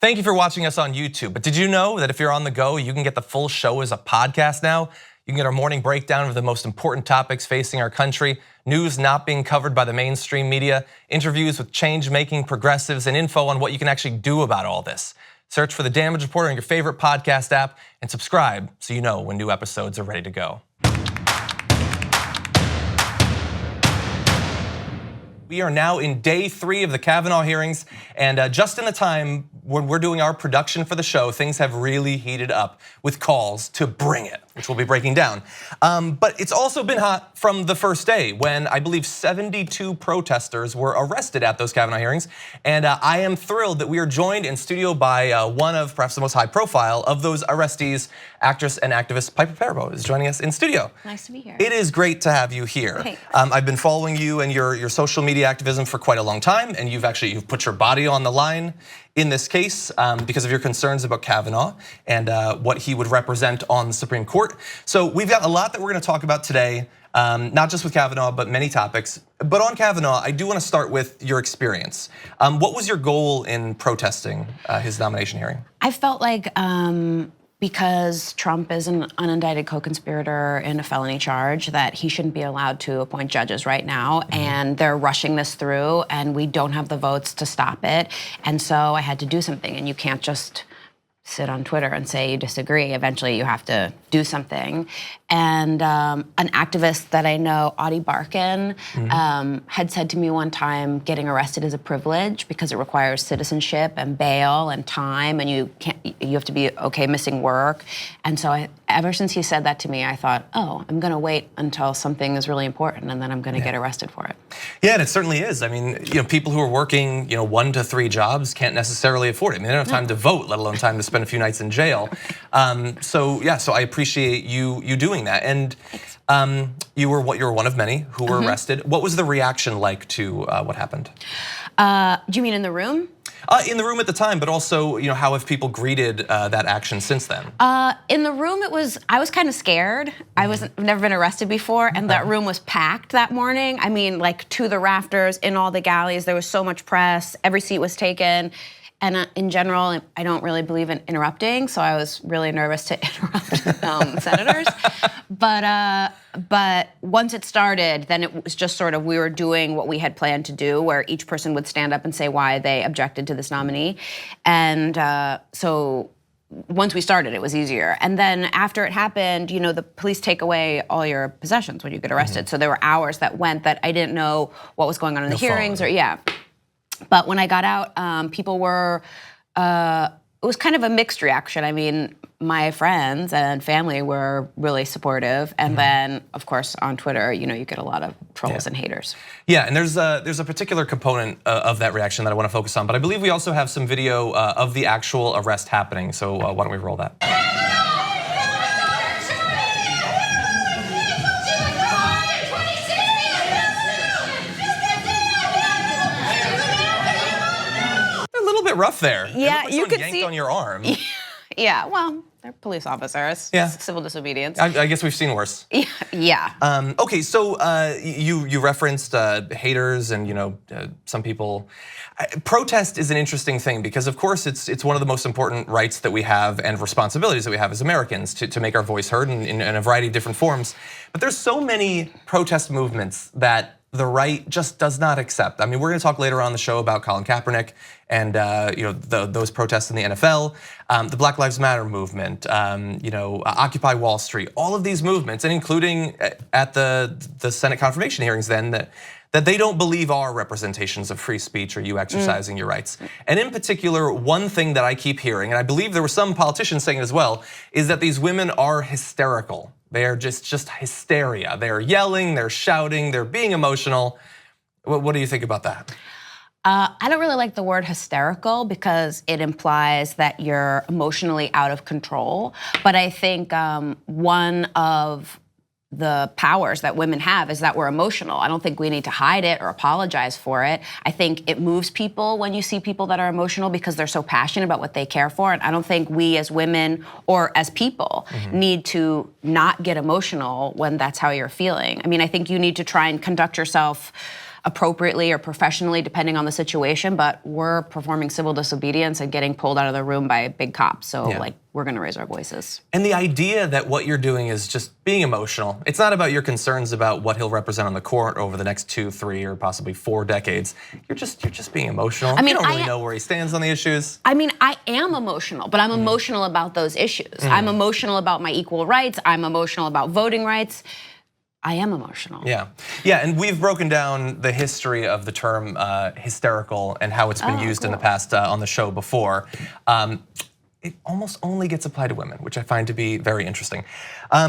Thank you for watching us on YouTube. But did you know that if you're on the go, you can get the full show as a podcast now? You can get our morning breakdown of the most important topics facing our country, news not being covered by the mainstream media, interviews with change-making progressives, and info on what you can actually do about all this. Search for The Damage Report on your favorite podcast app and subscribe so you know when new episodes are ready to go. We are now in day 3 of the Kavanaugh hearings, and just in the time when we're doing our production for the show, things have really heated up with calls to bring it, which we'll be breaking down. But it's also been hot from the first day when I believe 72 protesters were arrested at those Kavanaugh hearings. And I am thrilled that we are joined in studio by one of perhaps the most high profile of those arrestees, actress and activist Piper Perabo is joining us in studio. Nice to be here. It is great to have you here. Thanks. I've been following you and your social media activism for quite a long time, and you've put your body on the line in this case because of your concerns about Kavanaugh and what he would represent on the Supreme Court. So we've got a lot that we're going to talk about today, not just with Kavanaugh, but many topics. But on Kavanaugh, I do want to start with your experience. What was your goal in protesting his nomination hearing? I felt like because Trump is an unindicted co-conspirator in a felony charge, that he shouldn't be allowed to appoint judges right now. And they're rushing this through, and we don't have the votes to stop it. And so I had to do something, and you can't just sit on Twitter and say you disagree. Eventually you have to do something. And an activist that I know, Audie Barkin, had said to me one time, getting arrested is a privilege because it requires citizenship and bail and time, and you have to be okay missing work. And so ever since he said that to me, I thought, oh, I'm gonna wait until something is really important, and then I'm gonna get arrested for it. Yeah, and it certainly is. I mean, people who are working 1 to 3 jobs can't necessarally afford it. I mean, they don't have time to vote, let alone time to spend a few nights in jail. So I appreciate you doing that. And you were one of many who were arrested. What was the reaction like to what happened? Do you mean in the room? In the room at the time, but also, how have people greeted that action since then? In the room, I was kind of scared. I've never been arrested before, and that room was packed that morning. I mean, like to the rafters, in all the galleys. There was so much press. Every seat was taken. And in general, I don't really believe in interrupting, so I was really nervous to interrupt senators. But once it started, then it was just sort of we were doing what we had planned to do, where each person would stand up and say why they objected to this nominee. And so once we started, it was easier. And then after it happened, the police take away all your possessions when you get arrested. So there were hours that went that I didn't know what was going on in the hearings But when I got out, people were, it was kind of a mixed reaction. I mean, my friends and family were really supportive. And then, of course, on Twitter, you get a lot of trolls and haters. Yeah, and there's a particular component of that reaction that I want to focus on. But I believe we also have some video of the actual arrest happening. So why don't we roll that? Rough there. Yeah, like you could yanked see on your arm. Yeah, well, they're police officers. Yeah, civil disobedience. I guess we've seen worse. Yeah. Okay, so you referenced haters and some people. Protest is an interesting thing because, of course, it's one of the most important rights that we have and responsibilities that we have as Americans to make our voice heard in a variety of different forms. But there's so many protest movements that the right just does not accept. I mean, we're going to talk later on the show about Colin Kaepernick and those protests in the NFL, the Black Lives Matter movement, Occupy Wall Street, all of these movements, and including at the Senate confirmation hearings, then that they don't believe are representations of free speech or you exercising your rights. And in particular, one thing that I keep hearing, and I believe there were some politicians saying it as well, is that these women are hysterical. They are just hysteria. They're yelling, they're shouting, they're being emotional. What do you think about that? I don't really like the word hysterical because it implies that you're emotionally out of control. But I think one of the powers that women have is that we're emotional. I don't think we need to hide it or apologize for it. I think it moves people when you see people that are emotional because they're so passionate about what they care for. And I don't think we as women or as people need to not get emotional when that's how you're feeling. I mean, I think you need to try and conduct yourself appropriately or professionally, depending on the situation, but we're performing civil disobedience and getting pulled out of the room by a big cop. So like, we're gonna raise our voices. And the idea that what you're doing is just being emotional. It's not about your concerns about what he'll represent on the court over the next 2, 3, or possibly 4 decades. You're just being emotional. I mean, you don't really know where he stands on the issues. I mean, I am emotional, but I'm emotional about those issues. I'm emotional about my equal rights. I'm emotional about voting rights. I am emotional. Yeah, and we've broken down the history of the term hysterical and how it's been used in the past on the show before. It almost only gets applied to women, which I find to be very interesting.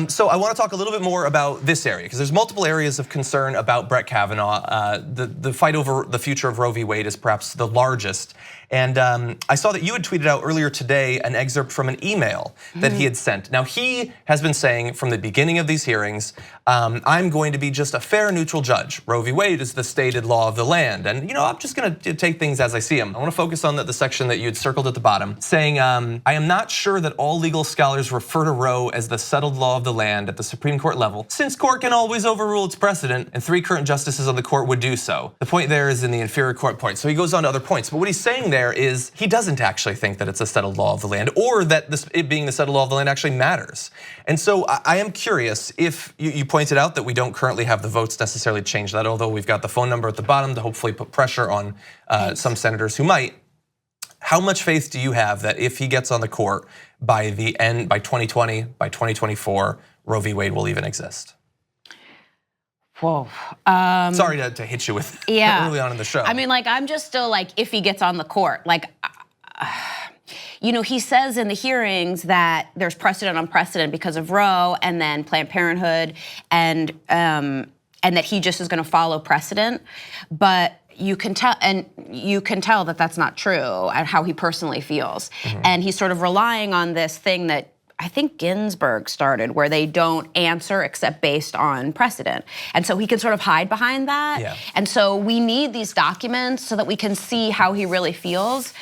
So I want to talk a little bit more about this area, because there's multiple areas of concern about Brett Kavanaugh. The fight over the future of Roe v. Wade is perhaps the largest. And I saw that you had tweeted out earlier today an excerpt from an email that he had sent. Now, he has been saying from the beginning of these hearings, I'm going to be just a fair, neutral judge. Roe v. Wade is the stated law of the land. And I'm just gonna take things as I see them. I wanna focus on the section that you had circled at the bottom, saying, I am not sure that all legal scholars refer to Roe as the settled law of the land at the Supreme Court level, since court can always overrule its precedent, and 3 current justices on the court would do so. The point there is in the inferior court point. So he goes on to other points, but what he's saying there is he doesn't actually think that it's a settled law of the land, or that it being the settled law of the land actually matters. And so I am curious, if you pointed out that we don't currently have the votes necessarily to change that, although we've got the phone number at the bottom to hopefully put pressure on some senators who might. How much faith do you have that if he gets on the court by the end, by 2020, by 2024, Roe v. Wade will even exist? Whoa. Sorry to hit you with early on in the show. I mean, like, I'm just still like, if he gets on the court, like, he says in the hearings that there's precedent on precedent because of Roe and then Planned Parenthood, and that he just is going to follow precedent, but you can tell that that's not true and how he personally feels, and he's sort of relying on this thing that I think Ginsburg started, where they don't answer except based on precedent. And so he can sort of hide behind that. Yeah. And so we need these documents so that we can see how he really feels.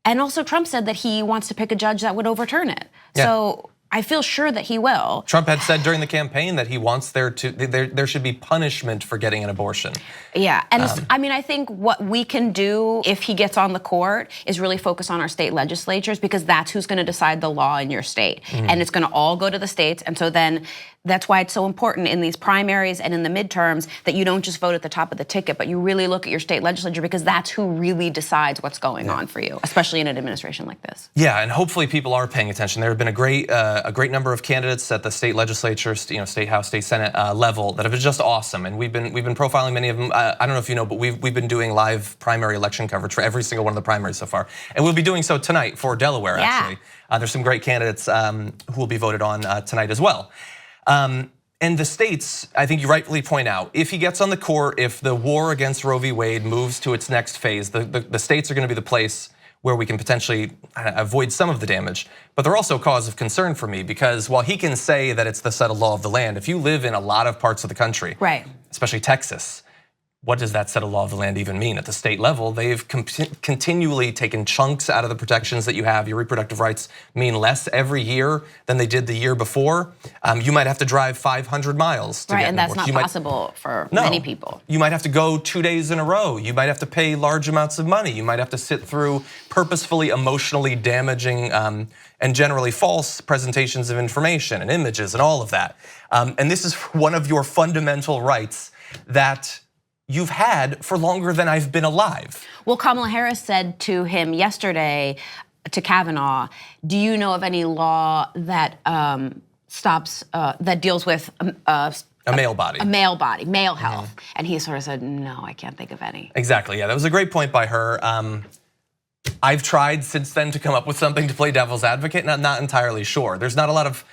And also Trump said that he wants to pick a judge that would overturn it. Yeah. So I feel sure that he will. Trump had said during the campaign that he wants there should be punishment for getting an abortion. Yeah, and I mean, I think what we can do if he gets on the court is really focus on our state legislatures, because that's who's gonna decide the law in your state. And it's gonna all go to the states, and so then that's why it's so important in these primaries and in the midterms that you don't just vote at the top of the ticket, but you really look at your state legislature, because that's who really decides what's going on for you, especially in an administration like this. Yeah, and hopefully people are paying attention. There have been a great number of candidates at the state legislature, state house, state senate level that have been just awesome, and we've been profiling many of them. I don't know if you know, but we've been doing live primary election coverage for every single one of the primaries so far, and we'll be doing so tonight for Delaware. Actually, there's some great candidates who will be voted on tonight as well. And the states, I think you rightfully point out, if he gets on the court, if the war against Roe v. Wade moves to its next phase, the states are going to be the place where we can potentially avoid some of the damage. But they're also a cause of concern for me, because while he can say that it's the settled law of the land, if you live in a lot of parts of the country, especially Texas, what does that settled law of the land even mean? At the state level, they've continually taken chunks out of the protections that you have. Your reproductive rights mean less every year than they did the year before. You might have to drive 500 miles to get and that's not possible for many people. You might have to go 2 days in a row. You might have to pay large amounts of money. You might have to sit through purposefully, emotionally damaging and generally false presentations of information and images and all of that. And this is one of your fundamental rights that you've had for longer than I've been alive. Well, Kamala Harris said to him yesterday, to Kavanaugh, do you know of any law that that deals with a male body, male health? And he sort of said, no, I can't think of any. Exactly, yeah, that was a great point by her. I've tried since then to come up with something to play devil's advocate, and I'm not entirely sure. There's not a lot of,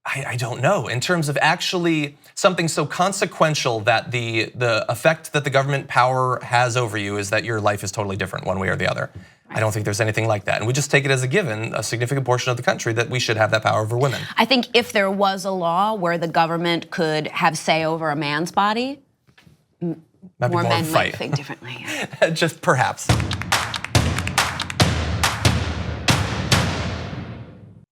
I don't know, in terms of actually something so consequential that the effect that the government power has over you is that your life is totally different one way or the other. I don't think there's anything like that. And we just take it as a given, a significant portion of the country, that we should have that power over women. I think if there was a law where the government could have say over a man's body, more men might think differently. Just perhaps.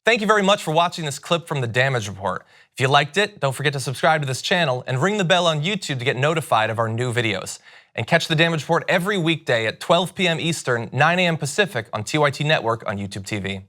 Thank you very much for watching this clip from The Damage Report. If you liked it, don't forget to subscribe to this channel and ring the bell on YouTube to get notified of our new videos. And catch The Damage Report every weekday at 12 p.m. Eastern, 9 a.m. Pacific on TYT Network on YouTube TV.